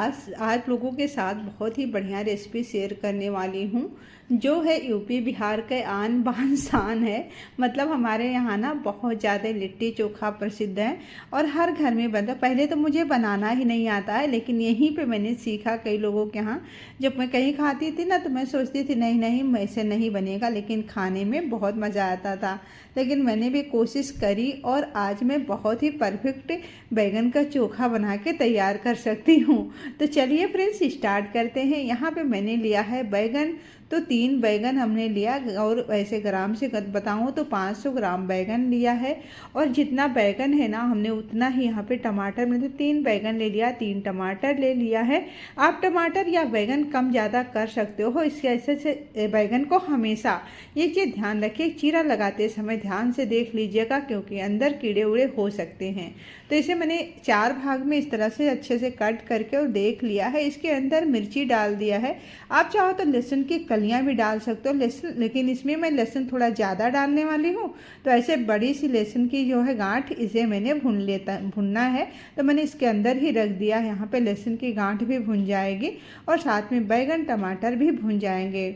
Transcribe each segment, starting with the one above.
साथ आप लोगों के साथ बहुत ही बढ़िया रेसिपी शेयर करने वाली हूँ, जो है यूपी बिहार के आन बान शान है। मतलब हमारे यहाँ ना बहुत ज़्यादा लिट्टी चोखा प्रसिद्ध है और हर घर में बनता। पहले तो मुझे बनाना ही नहीं आता है, लेकिन यहीं पे मैंने सीखा कई लोगों के यहाँ। जब मैं कहीं खाती थी ना तो मैं सोचती थी नहीं नहीं ऐसे नहीं बनेगा, लेकिन खाने में बहुत मज़ा आता था। लेकिन मैंने भी कोशिश करी और आज मैं बहुत ही परफेक्ट बैगन का चोखा बना के तैयार कर सकती हूँ। तो चलिए फ्रेंड्स स्टार्ट करते हैं। यहाँ पे मैंने लिया है बैगन, तो 3 बैगन हमने लिया और वैसे ग्राम से बताऊँ तो 500 ग्राम बैगन लिया है। और जितना बैगन है ना हमने उतना ही यहाँ पे टमाटर, मैंने तो 3 बैगन ले लिया, 3 टमाटर ले लिया है। आप टमाटर या बैगन कम ज़्यादा कर सकते हो। इसके ऐसे बैगन को हमेशा ये चीज़ ध्यान रखिए, चीरा लगाते समय ध्यान से देख लीजिएगा, क्योंकि अंदर कीड़े उड़े हो सकते हैं। तो इसे मैंने 4 भाग में इस तरह से अच्छे से कट करके और देख लिया है। इसके अंदर मिर्ची डाल दिया है। आप चाहो तो लहसुन की कलियां भी डाल सकते हो, लहसुन, लेकिन इसमें मैं लहसुन थोड़ा ज़्यादा डालने वाली हूँ। तो ऐसे बड़ी सी लहसुन की जो है गांठ, इसे मैंने भुनना है। तो मैंने इसके अंदर ही रख दिया है। यहाँ पे लहसुन की गांठ भी भुन जाएगी और साथ में बैगन टमाटर भी भुन जाएंगे।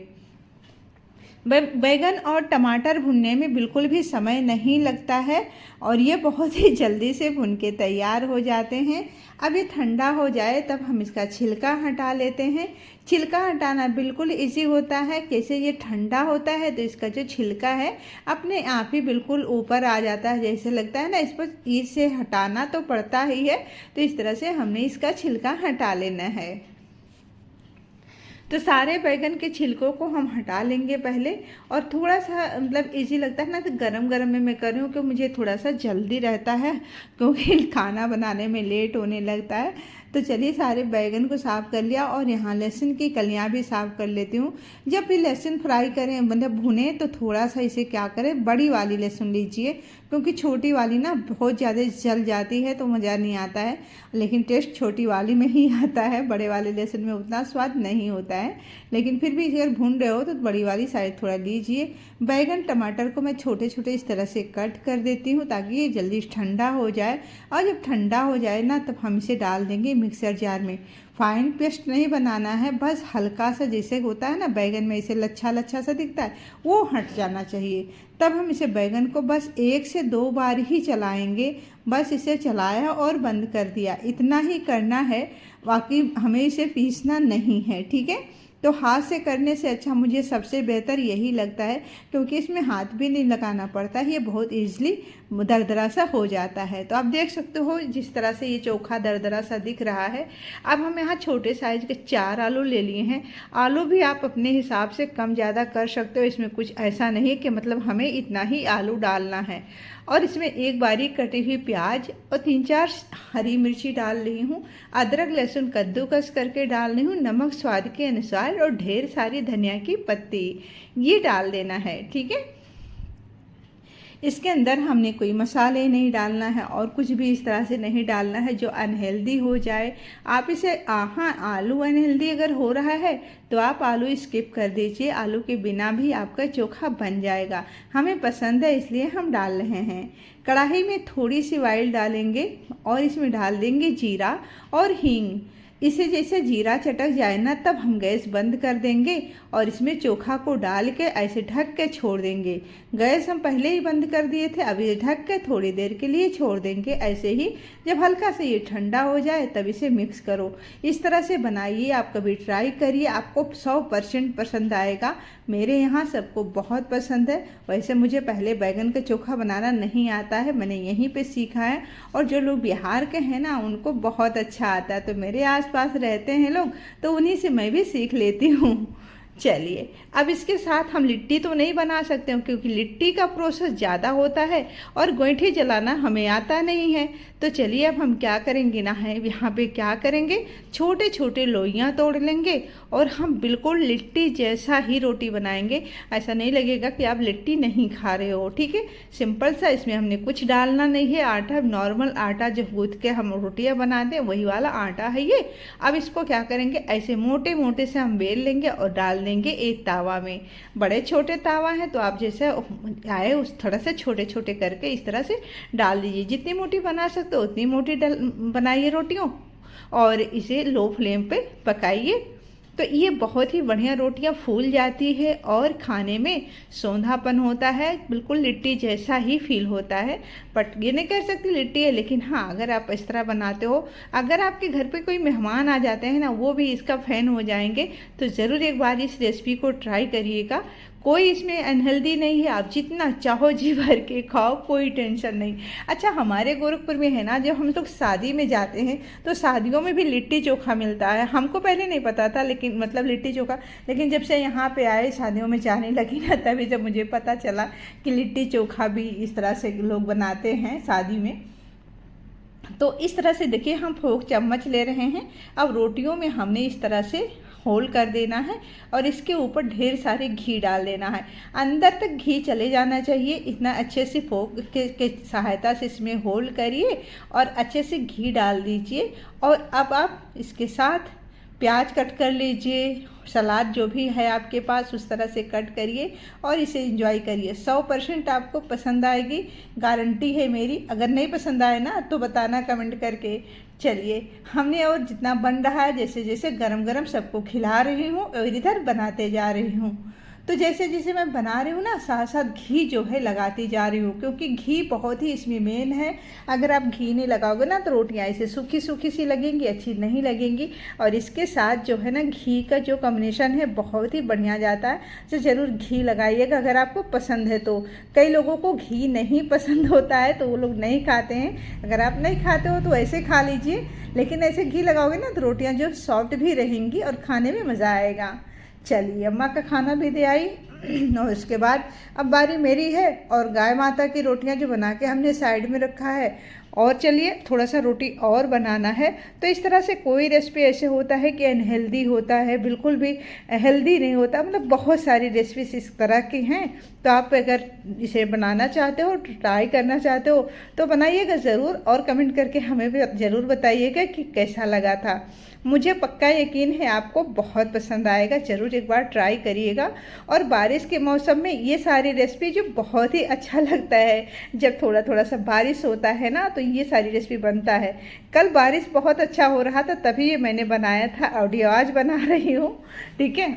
बैगन और टमाटर भुनने में बिल्कुल भी समय नहीं लगता है और ये बहुत ही जल्दी से भुन के तैयार हो जाते हैं। अब ये ठंडा हो जाए तब हम इसका छिलका हटा लेते हैं। छिलका हटाना बिल्कुल इजी होता है। कैसे, ये ठंडा होता है तो इसका जो छिलका है अपने आप ही बिल्कुल ऊपर आ जाता है। जैसे लगता है ना, इस पर इसे हटाना तो पड़ता ही है। तो इस तरह से हमने इसका छिलका हटा लेना है। तो सारे बैगन के छिलकों को हम हटा लेंगे पहले। और थोड़ा सा मतलब इजी लगता है ना, तो गरम गरम में मैं कर रही हूँ क्योंकि मुझे थोड़ा सा जल्दी रहता है, क्योंकि खाना बनाने में लेट होने लगता है। तो चलिए सारे बैगन को साफ़ कर लिया और यहाँ लहसुन की कलियाँ भी साफ़ कर लेती हूँ। जब भी लहसुन फ्राई करें मतलब भुने तो थोड़ा सा इसे क्या करें, बड़ी वाली लहसुन लीजिए, क्योंकि छोटी वाली ना बहुत ज़्यादा जल जाती है तो मज़ा नहीं आता है। लेकिन टेस्ट छोटी वाली में ही आता है, बड़े वाले लहसुन में उतना स्वाद नहीं होता है। लेकिन फिर भी अगर भून रहे हो तो बड़ी वाली साइज थोड़ा लीजिए। बैगन टमाटर को मैं छोटे छोटे इस तरह से कट कर देती हूँ ताकि ये जल्दी ठंडा हो जाए। और जब ठंडा हो जाए ना तब हम इसे डाल देंगे मिक्सर जार में। फाइन पेस्ट नहीं बनाना है, बस हल्का सा, जैसे होता है ना बैगन में इसे लच्छा लच्छा सा दिखता है, वो हट जाना चाहिए। तब हम इसे बैगन को बस 1 से 2 बार ही चलाएंगे। बस इसे चलाया और बंद कर दिया, इतना ही करना है। बाकी हमें इसे पीसना नहीं है, ठीक है। तो हाथ से करने से अच्छा मुझे सबसे बेहतर यही लगता है, क्योंकि इसमें हाथ भी नहीं लगाना पड़ता है, ये बहुत ईजिली दरदरा सा हो जाता है। तो आप देख सकते हो जिस तरह से ये चोखा दरदरा सा दिख रहा है। अब हम यहाँ छोटे साइज के 4 आलू ले लिए हैं। आलू भी आप अपने हिसाब से कम ज़्यादा कर सकते हो, इसमें कुछ ऐसा नहीं कि मतलब हमें इतना ही आलू डालना है। और इसमें 1 बारीक कटी हुई प्याज और 3-4 हरी मिर्ची डाल रही हूँ। अदरक लहसुन कद्दूकस करके डाल रही हूँ। नमक स्वाद के अनुसार और ढेर सारी धनिया की पत्ती ये डाल देना है, ठीक है। इसके अंदर हमने कोई मसाले नहीं डालना है और कुछ भी इस तरह से नहीं डालना है जो अनहेल्दी हो जाए। आप इसे हाँ, आलू अनहेल्दी अगर हो रहा है तो आप आलू स्किप कर दीजिए, आलू के बिना भी आपका चोखा बन जाएगा। हमें पसंद है इसलिए हम डाल रहे हैं। कढ़ाई में थोड़ी सी ऑयल डालेंगे और इसमें डाल देंगे जीरा और हींग। इसे जैसे जीरा चटक जाए ना तब हम गैस बंद कर देंगे और इसमें चोखा को डाल के ऐसे ढक के छोड़ देंगे। गैस हम पहले ही बंद कर दिए थे, अब इसे ढक के थोड़ी देर के लिए छोड़ देंगे ऐसे ही। जब हल्का से ये ठंडा हो जाए तब इसे मिक्स करो। इस तरह से बनाइए, आप कभी ट्राई करिए, आपको 100% पसंद आएगा। मेरे यहाँ सबको बहुत पसंद है। वैसे मुझे पहले बैगन का चोखा बनाना नहीं आता है, मैंने यहीं पे सीखा है। और जो लोग बिहार के हैं ना उनको बहुत अच्छा आता है। तो मेरे आसपास रहते हैं लोग तो उन्हीं से मैं भी सीख लेती हूँ। चलिए अब इसके साथ हम लिट्टी तो नहीं बना सकते हैं, क्योंकि लिट्टी का प्रोसेस ज़्यादा होता है और गोईठी जलाना हमें आता नहीं है। तो चलिए अब हम क्या करेंगे ना, है यहाँ पे क्या करेंगे, छोटे छोटे लोइयाँ तोड़ लेंगे और हम बिल्कुल लिट्टी जैसा ही रोटी बनाएंगे। ऐसा नहीं लगेगा कि आप लिट्टी नहीं खा रहे हो, ठीक है। सिंपल सा, इसमें हमने कुछ डालना नहीं है। आटा नॉर्मल आटा जो गूँथ के हम रोटियाँ बनाते हैं वही वाला आटा है ये। अब इसको क्या करेंगे, ऐसे मोटे मोटे से हम बेल लेंगे और डाल देंगे एक तावा में। बड़े छोटे तावा है तो आप जैसे आए उस थोड़ा से छोटे छोटे करके इस तरह से डाल दीजिए। जितनी मोटी बना सकते हो उतनी मोटी बनाइए रोटियों। और इसे लो फ्लेम पे पकाइए। तो ये बहुत ही बढ़िया रोटियां फूल जाती है और खाने में सौंधापन होता है, बिल्कुल लिट्टी जैसा ही फील होता है। बट ये नहीं कह सकती लिट्टी है, लेकिन हाँ अगर आप इस तरह बनाते हो, अगर आपके घर पे कोई मेहमान आ जाते हैं ना, वो भी इसका फ़ैन हो जाएंगे, तो ज़रूर एक बार इस रेसिपी को ट्राई करिएगा। कोई इसमें अनहेल्दी नहीं है, आप जितना चाहो जी भर के खाओ, कोई टेंशन नहीं। अच्छा, हमारे गोरखपुर में है ना, जब हम लोग शादी में जाते हैं तो शादियों में भी लिट्टी चोखा मिलता है। हमको पहले नहीं पता था, लेकिन मतलब लिट्टी चोखा, लेकिन जब से यहाँ पे आए शादियों में जाने लगी ना, तभी जब मुझे पता चला कि लिट्टी चोखा भी इस तरह से लोग बनाते हैं शादी में। तो इस तरह से देखिए, हम फोक चम्मच ले रहे हैं। अब रोटियों में हमने इस तरह से होल कर देना है और इसके ऊपर ढेर सारे घी डाल देना है। अंदर तक घी चले जाना चाहिए, इतना अच्छे से फोक के सहायता से इसमें होल करिए और अच्छे से घी डाल दीजिए। और अब आप इसके साथ प्याज कट कर लीजिए, सलाद जो भी है आपके पास उस तरह से कट करिए और इसे एंजॉय करिए। 100% आपको पसंद आएगी, गारंटी है मेरी। अगर नहीं पसंद आए ना तो बताना कमेंट करके। चलिए, हमने और जितना बन रहा है, जैसे जैसे गरम गरम सबको खिला रही हूँ और इधर बनाते जा रही हूँ। तो जैसे जैसे मैं बना रही हूँ ना, साथ साथ घी जो है लगाती जा रही हूँ, क्योंकि घी बहुत ही इसमें मेन है। अगर आप घी नहीं लगाओगे ना तो रोटियाँ ऐसे सूखी सूखी सी लगेंगी, अच्छी नहीं लगेंगी। और इसके साथ जो है ना, घी का जो कॉम्बिनेशन है बहुत ही बढ़िया जाता है। तो ज़रूर घी लगाइएगा अगर आपको पसंद है तो। कई लोगों को घी नहीं पसंद होता है तो वो लोग नहीं खाते हैं। अगर आप नहीं खाते हो तो ऐसे खा लीजिए, लेकिन ऐसे घी लगाओगे ना तो रोटियाँ जो सॉफ्ट भी रहेंगी और खाने में मज़ा आएगा। चलिए, अम्मा का खाना भी दे आई और उसके बाद अब बारी मेरी है। और गाय माता की रोटियां जो बना के हमने साइड में रखा है, और चलिए थोड़ा सा रोटी और बनाना है। तो इस तरह से कोई रेसिपी ऐसे होता है कि अनहेल्दी होता है, बिल्कुल भी हेल्दी नहीं होता। मतलब बहुत सारी रेसिपीज इस तरह की हैं। तो आप अगर इसे बनाना चाहते हो, ट्राई करना चाहते हो तो बनाइएगा ज़रूर, और कमेंट करके हमें भी ज़रूर बताइएगा कि कैसा लगा था। मुझे पक्का यकीन है आपको बहुत पसंद आएगा, ज़रूर एक बार ट्राई करिएगा। और बारिश के मौसम में ये सारी रेसिपी जो बहुत ही अच्छा लगता है, जब थोड़ा थोड़ा सा बारिश होता है ना तो ये सारी रेसिपी बनता है। कल बारिश बहुत अच्छा हो रहा था, तभी ये मैंने बनाया था, ऑडियो आज बना रही हूँ। ठीक है,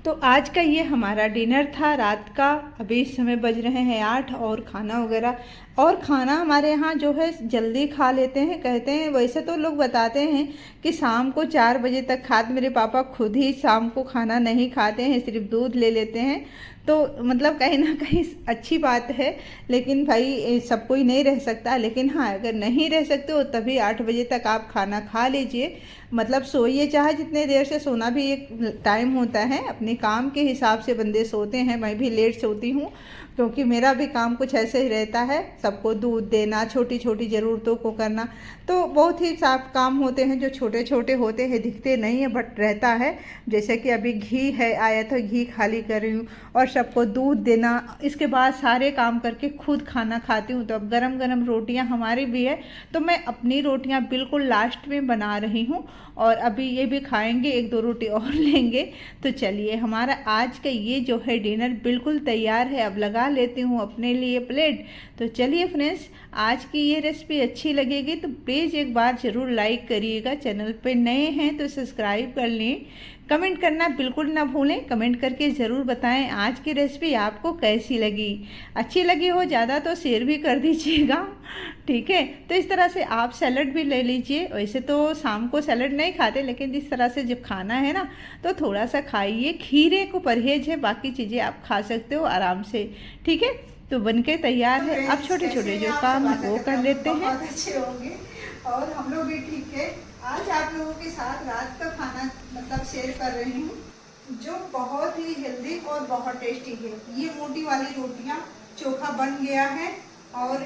तो आज का ये हमारा डिनर था रात का। अभी इस समय बज रहे हैं 8, और खाना वगैरह, और खाना हमारे यहाँ जो है जल्दी खा लेते हैं। कहते हैं, वैसे तो लोग बताते हैं कि शाम को 4 बजे तक खाते। मेरे पापा खुद ही शाम को खाना नहीं खाते हैं, सिर्फ दूध ले लेते हैं। तो मतलब कहीं ना कहीं अच्छी बात है, लेकिन भाई सब कोई नहीं रह सकता। लेकिन हाँ, अगर नहीं रह सकते हो तभी 8 बजे तक आप खाना खा लीजिए। मतलब सोइए, चाहे जितने देर से सोना भी एक टाइम होता है, अपने काम के हिसाब से बंदे सोते हैं। मैं भी लेट सोती हूँ, क्योंकि मेरा भी काम कुछ ऐसे ही रहता है, सबको दूध देना, छोटी छोटी ज़रूरतों को करना। तो बहुत ही साफ काम होते हैं जो छोटे छोटे होते हैं, दिखते नहीं है बट रहता है। जैसे कि अभी घी है आया तो घी खाली कर रही हूँ, और सबको दूध देना, इसके बाद सारे काम करके खुद खाना खाती हूँ। तो अब गरम गरम रोटियाँ हमारी भी है, तो मैं अपनी रोटियाँ बिल्कुल लास्ट में बना रही हूँ, और अभी ये भी खाएंगे, 1-2 रोटी और लेंगे। तो चलिए, हमारा आज का ये जो है डिनर बिल्कुल तैयार है। अब लगा लेती हूँ अपने लिए प्लेट। तो चलिए फ्रेंड्स, आज की ये रेसिपी अच्छी लगेगी तो प्लीज़ एक बार ज़रूर लाइक करिएगा। चैनल पे नए हैं तो सब्सक्राइब कर लें। कमेंट करना बिल्कुल ना भूलें, कमेंट करके ज़रूर बताएं आज की रेसिपी आपको कैसी लगी। अच्छी लगी हो ज़्यादा तो शेयर भी कर दीजिएगा। ठीक है, तो इस तरह से आप सैलड भी ले लीजिए। वैसे तो शाम को सैलड नहीं खाते, लेकिन इस तरह से जब खाना है ना तो थोड़ा सा खाइए। खीरे को परहेज है, बाकी चीज़ें आप खा सकते हो आराम से। ठीक है, तो बनके तैयार है। अब छोटे छोटे जो काम है वो कर लेते हैं। अच्छे होंगे और हम लोग भी ठीक है। आज आप लोगों के साथ रात का खाना मतलब शेयर कर रही हूँ, जो बहुत ही हेल्दी और बहुत टेस्टी है। ये मोटी वाली रोटियाँ, चोखा बन गया है, और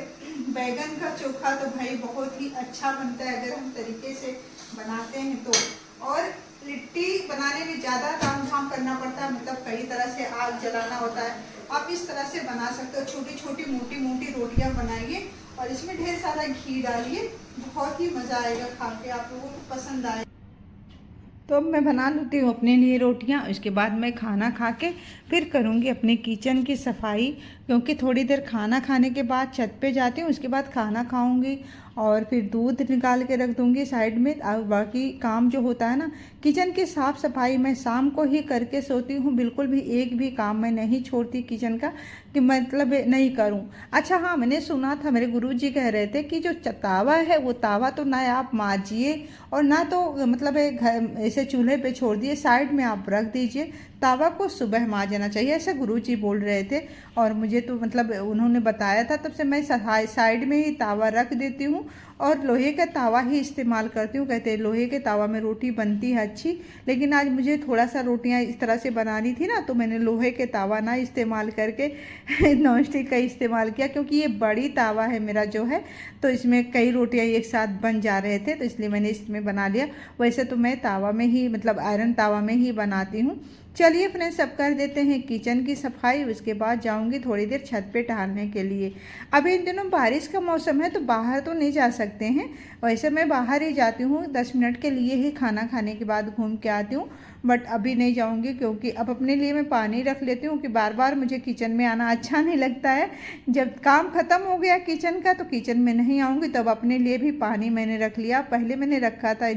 बैगन का चोखा तो भाई बहुत ही अच्छा बनता है अगर हम तरीके से बनाते हैं तो। और लिट्टी बनाने में ज़्यादा ताम झाम करना पड़ता है, मतलब कई तरह से आग जलाना होता है। आप इस तरह से बना सकते हो, छोटी छोटी मोटी मोटी रोटियां बनाइए और इसमें ढेर सारा घी डालिए, बहुत ही मज़ा आएगा खा के, आप लोगों को पसंद आए। तो अब मैं बना लेती हूँ अपने लिए रोटियाँ, उसके बाद मैं खाना खा के फिर करूँगी अपने किचन की सफाई, क्योंकि थोड़ी देर खाना खाने के बाद छत पे जाती हूँ, उसके बाद खाना खाऊँगी और फिर दूध निकाल के रख दूँगी साइड में। और बाकी काम जो होता है ना किचन की साफ़ सफाई मैं शाम को ही करके सोती हूँ, बिल्कुल भी एक भी काम मैं नहीं छोड़ती किचन का कि मतलब नहीं करूँ। अच्छा हाँ, मैंने सुना था मेरे गुरुजी कह रहे थे कि जो तावा है वो तावा तो ना आप मांजिए और ना तो मतलब घर ऐसे चूल्हे पे छोड़ दिए, साइड में आप रख दीजिए। तावा को सुबह मांजना चाहिए, ऐसा गुरुजी बोल रहे थे। और मुझे तो मतलब उन्होंने बताया था, तब से मैं साइड में ही तावा रख देती हूँ और लोहे का तावा ही इस्तेमाल करती हूँ। कहते हैं लोहे के तावा में रोटी बनती है अच्छी, लेकिन आज मुझे थोड़ा सा रोटियाँ इस तरह से बनानी थी ना, तो मैंने लोहे के तावा ना इस्तेमाल करके नॉन स्टिक का इस्तेमाल किया, क्योंकि ये बड़ी तावा है मेरा जो है, तो इसमें कई रोटियाँ एक साथ बन जा रहे थे, तो इसलिए मैंने इसमें बना लिया। वैसे तो मैं तावा में ही मतलब आयरन तावा में ही बनाती हूँ। चलिए फ्रेंड्स, अब कर देते हैं किचन की सफाई, उसके बाद जाऊंगी थोड़ी देर छत पे टहलने के लिए। अभी इन दिनों बारिश का मौसम है तो बाहर तो नहीं जा सकते हैं, वैसे मैं बाहर ही जाती हूँ 10 मिनट के लिए ही, खाना खाने के बाद घूम के आती हूँ। बट अभी नहीं जाऊँगी क्योंकि अब अपने लिए मैं पानी रख लेती हूँ कि बार बार मुझे किचन में आना अच्छा नहीं लगता है। जब काम ख़त्म हो गया किचन का तो किचन में नहीं आऊँगी, तब अपने लिए भी पानी मैंने रख लिया। पहले मैंने रखा था